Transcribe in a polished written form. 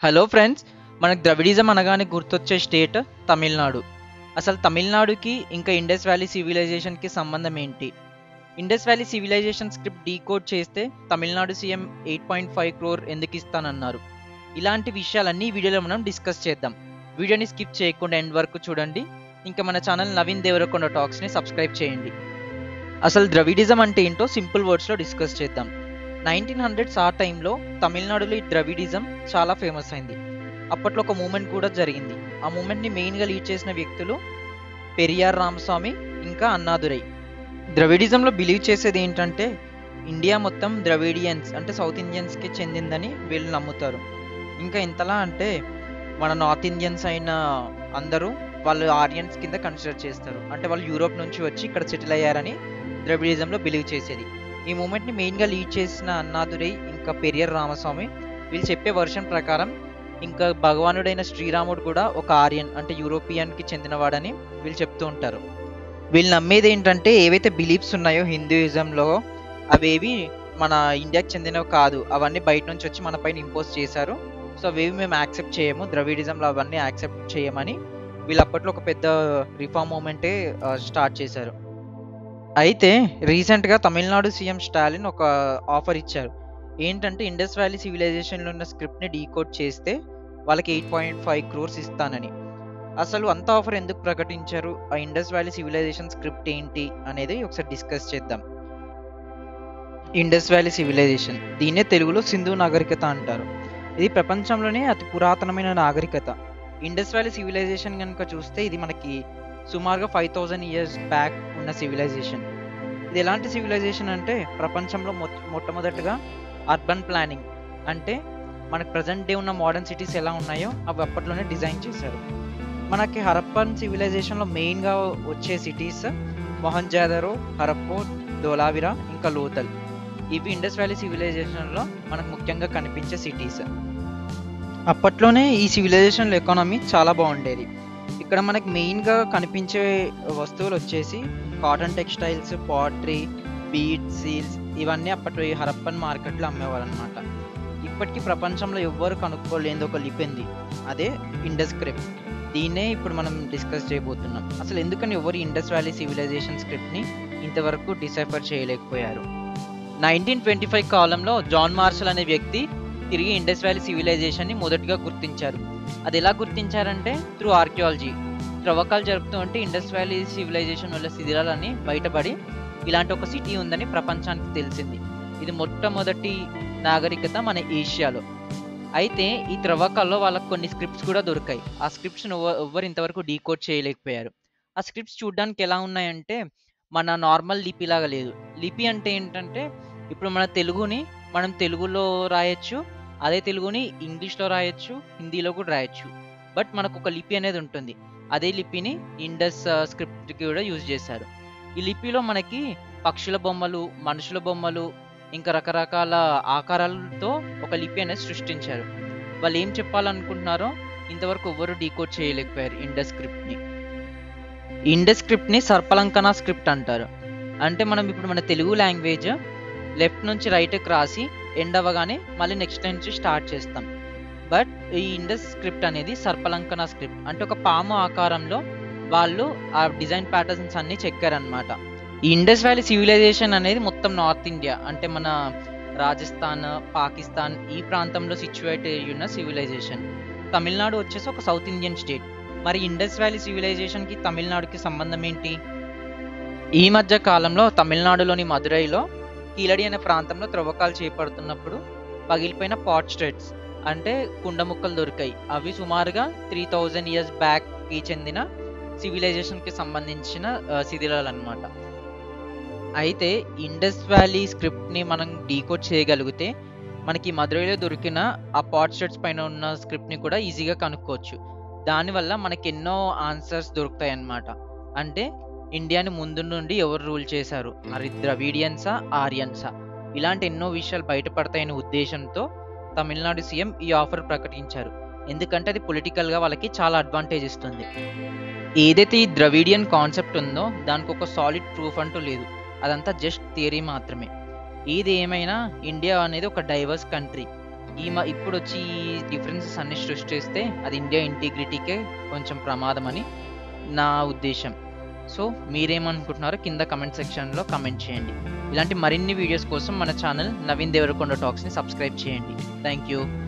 Hello friends, మనకు ద్రవిడిజం అనగానే గుర్తొచ్చే స్టేట్ తమిళనాడు. అసలు తమిళనాడుకి ఇంకా ఇండస్ వ్యాలీ సివిలైజేషన్కి సంబంధం ఏంటి? Indus valley civilisation script decode చేస్తే తమిళనాడు సీఎం 8.5 క్రోర్ ఎందుకు ఇస్తానన్నారు? ఇలాంటి విషయాలన్నీ ఈ వీడియోలో మనం డిస్కస్ చేద్దాం. వీడియోని స్కిప్ చేయకుండా ఎండ్ వరకు చూడండి. ఇంకా మన ఛానల్ నవీన్ దేవరకొండ టాక్స్ని సబ్స్క్రైబ్ చేయండి. అసలు ద్రవిడిజం అంటే ఏంటో సింపుల్ వర్డ్స్లో డిస్కస్ చేద్దాం. 1900s ఆ టైంలో తమిళనాడులో ఈ ద్రవిడిజం చాలా ఫేమస్ అయింది. అప్పట్లో ఒక మూమెంట్ కూడా జరిగింది. ఆ మూమెంట్ని మెయిన్గా లీడ్ చేసిన వ్యక్తులు పెరియార్ రామస్వామి ఇంకా అన్నాదురై. ద్రవిడిజంలో బిలీవ్ చేసేది ఏంటంటే ఇండియా మొత్తం ద్రవిడియన్స్ అంటే సౌత్ ఇండియన్స్కి చెందిందని వీళ్ళు నమ్ముతారు. ఇంకా ఎంతలా అంటే మన నార్త్ ఇండియన్స్ అయిన అందరూ వాళ్ళు ఆరియన్స్ కింద కన్సిడర్ చేస్తారు. అంటే వాళ్ళు యూరోప్ నుంచి వచ్చి ఇక్కడ సెటిల్ అయ్యారని ద్రవిడిజంలో బిలీవ్ చేసేది. ఈ మూమెంట్ని మెయిన్గా లీడ్ చేసిన అన్నాదురై ఇంకా పెరియార్ రామస్వామి వీళ్ళు చెప్పే వర్షన్ ప్రకారం ఇంకా భగవానుడైన శ్రీరాముడు కూడా ఒక ఆర్యన్ అంటే యూరోపియన్కి చెందినవాడని వీళ్ళు చెప్తూ ఉంటారు. వీళ్ళు నమ్మేది ఏంటంటే ఏవైతే బిలీఫ్స్ ఉన్నాయో హిందూయిజంలో అవేవి మన ఇండియాకి చెందినవి కాదు, అవన్నీ బయట నుంచి వచ్చి మన పైన ఇంపోజ్ చేశారు. సో అవేవి మేము యాక్సెప్ట్ చేయము, ద్రవిడిజంలో అవన్నీ యాక్సెప్ట్ చేయమని వీళ్ళు అప్పట్లో ఒక పెద్ద రిఫార్మ్ మూమెంటే స్టార్ట్ చేశారు. అయితే రీసెంట్గా తమిళనాడు సీఎం స్టాలిన్ ఒక ఆఫర్ ఇచ్చారు. ఏంటంటే ఇండస్ వ్యాలీ సివిలైజేషన్లో ఉన్న స్క్రిప్ట్ని డీకోడ్ చేస్తే వాళ్ళకి 8.5 క్రోర్స్ ఇస్తానని. అసలు అంత ఆఫర్ ఎందుకు ప్రకటించారు, ఆ ఇండస్ వ్యాలీ సివిలైజేషన్ స్క్రిప్ట్ ఏంటి అనేది ఒకసారి డిస్కస్ చేద్దాం. ఇండస్ వ్యాలీ సివిలైజేషన్, దీన్నే తెలుగులో సింధు నాగరికత అంటారు. ఇది ప్రపంచంలోనే అతి పురాతనమైన నాగరికత. ఇండస్ వ్యాలీ సివిలైజేషన్ కనుక చూస్తే ఇది మనకి సుమారుగా 5000 ఇయర్స్ బ్యాక్ ఉన్న సివిలైజేషన్. ఇది ఎలాంటి సివిలైజేషన్ అంటే ప్రపంచంలో మొట్టమొదటిగా అర్బన్ ప్లానింగ్ అంటే మనకు ప్రజెంట్ డే ఉన్న మోడర్న్ సిటీస్ ఎలా ఉన్నాయో అవి అప్పట్లోనే డిజైన్ చేశారు. మనకి హరప్పన్ సివిలైజేషన్లో మెయిన్గా వచ్చే సిటీస్ మొహంజాదరో, హరప్పో, ధోలావిరా ఇంకా లోథల్. ఇవి ఇండస్ వ్యాలీ సివిలైజేషన్లో మనకు ముఖ్యంగా కనిపించే సిటీస్. అప్పట్లోనే ఈ సివిలైజేషన్లో ఎకానమీ చాలా బాగుండేది. ఇక్కడ మనకి మెయిన్గా కనిపించే వస్తువులు వచ్చేసి cotton textiles, pottery, beads, seals ఇవన్నీ అప్పట్లో ఈ హరప్పన్ మార్కెట్లో అమ్మేవారు అనమాట. ఇప్పటికీ ప్రపంచంలో ఎవ్వరు కనుక్కోలేని ఒక లిపి ఉంది, అదే ఇండస్ స్క్రిప్ట్. దీన్నే ఇప్పుడు మనం డిస్కస్ చేయబోతున్నాం. అసలు ఎందుకని ఎవరు ఇండస్ వ్యాలీ సివిలైజేషన్ స్క్రిప్ట్ని ఇంతవరకు డిసైఫర్ చేయలేకపోయారు? 1925 కాలంలో జాన్ మార్షల్ అనే వ్యక్తి తిరిగి ఇండస్ వ్యాలీ సివిలైజేషన్ని మొదటిగా గుర్తించారు. అది ఎలా గుర్తించారంటే త్రూ ఆర్కియాలజీ. త్రవ్వకాలు జరుపుతూ ఉంటే ఇండస్ వ్యాలీ సివిలైజేషన్ వల్ల శిథిలాలన్నీ బయటపడి ఇలాంటి ఒక సిటీ ఉందని ప్రపంచానికి తెలిసింది. ఇది మొట్టమొదటి నాగరికత మన ఏషియాలో. అయితే ఈ త్రవ్వకాల్లో వాళ్ళకు కొన్ని స్క్రిప్ట్స్ కూడా దొరికాయి. ఆ స్క్రిప్ట్స్ను ఎవ్వరు ఇంతవరకు డీకోడ్ చేయలేకపోయారు. ఆ స్క్రిప్ట్స్ చూడడానికి ఎలా ఉన్నాయంటే మన నార్మల్ లిపిలాగా లేదు. లిపి అంటే ఏంటంటే ఇప్పుడు మన తెలుగుని మనం తెలుగులో రాయొచ్చు, అదే తెలుగుని ఇంగ్లీష్లో రాయొచ్చు, హిందీలో కూడా రాయొచ్చు. బట్ మనకు ఒక లిపి అనేది ఉంటుంది. అదే లిపిని ఇండస్ స్క్రిప్ట్కి కూడా యూజ్ చేశారు. ఈ లిపిలో మనకి పక్షుల బొమ్మలు, మనుషుల బొమ్మలు ఇంకా రకరకాల ఆకారాలతో ఒక లిపి అనేది సృష్టించారు. వాళ్ళు ఏం చెప్పాలనుకుంటున్నారో ఇంతవరకు ఎవ్వరు డీకోడ్ చేయలేకపోయారు ఇండస్ స్క్రిప్ట్ని. ఇండస్ స్క్రిప్ట్ని సర్పలంకన స్క్రిప్ట్ అంటారు. అంటే మనం ఇప్పుడు మన తెలుగు లాంగ్వేజ్ లెఫ్ట్ నుంచి రైట్కి రాసి ఎండ్ అవ్వగానే మళ్ళీ నెక్స్ట్ నుంచి స్టార్ట్ చేస్తాం. బట్ ఈ ఇండస్ స్క్రిప్ట్ అనేది సర్పలంకన స్క్రిప్ట్. అంటే ఒక పాము ఆకారంలో వాళ్ళు ఆ డిజైన్ ప్యాటర్న్స్ అన్ని చెక్కారనమాట. ఈ ఇండస్ వ్యాలీ సివిలైజేషన్ అనేది మొత్తం నార్త్ ఇండియా అంటే మన రాజస్థాన్, పాకిస్తాన్ ఈ ప్రాంతంలో సిచ్యువేట్ అయ్యి ఉన్న సివిలైజేషన్. తమిళనాడు వచ్చేసి ఒక సౌత్ ఇండియన్ స్టేట్. మరి ఇండస్ వ్యాలీ సివిలైజేషన్కి తమిళనాడుకి సంబంధం ఏంటి? ఈ మధ్య కాలంలో తమిళనాడులోని మదురైలో కీలడి అనే ప్రాంతంలో త్రవ్వకాలు చేపడుతున్నప్పుడు పగిలిపోయిన పాట్ స్టేట్స్ అంటే కుండ ముక్కలు దొరికాయి. అవి సుమారుగా 3000 ఇయర్స్ బ్యాక్కి చెందిన సివిలైజేషన్కి సంబంధించిన శిథిలాలు అనమాట. అయితే ఇండస్ వ్యాలీ స్క్రిప్ట్ని మనం డీకోడ్ చేయగలిగితే మనకి మదురైలో దొరికిన ఆ పాట్ స్టేట్స్ పైన ఉన్న స్క్రిప్ట్ని కూడా ఈజీగా కనుక్కోవచ్చు. దానివల్ల మనకి ఎన్నో ఆన్సర్స్ దొరుకుతాయి అన్నమాట. అంటే ఇండియాని ముందు నుండి ఎవరు రూల్ చేశారు, మరి ద్రవిడియన్సా, ఆర్యన్సా, ఇలాంటి ఎన్నో విషయాలు బయటపడతాయనే ఉద్దేశంతో తమిళనాడు సీఎం ఈ ఆఫర్ ప్రకటించారు. ఎందుకంటే అది పొలిటికల్గా వాళ్ళకి చాలా అడ్వాంటేజ్ ఇస్తుంది. ఏదైతే ఈ ద్రవిడియన్ కాన్సెప్ట్ ఉందో దానికి ఒక సాలిడ్ ప్రూఫ్ అంటూ లేదు, అదంతా జస్ట్ థియరీ మాత్రమే. ఏది ఏమైనా ఇండియా అనేది ఒక డైవర్స్ కంట్రీ. ఇప్పుడు వచ్చి ఈ డిఫరెన్సెస్ అన్ని సృష్టిస్తే అది ఇండియా ఇంటిగ్రిటీకే కొంచెం ప్రమాదం అని నా ఉద్దేశం. సో మీరేమనుకుంటున్నారో కింద కమెంట్ సెక్షన్లో కమెంట్ చేయండి. ఇలాంటి మరిన్ని వీడియోస్ కోసం మన ఛానల్ నవీన్ దేవరకొండ టాక్స్ని సబ్స్క్రైబ్ చేయండి. Thank you.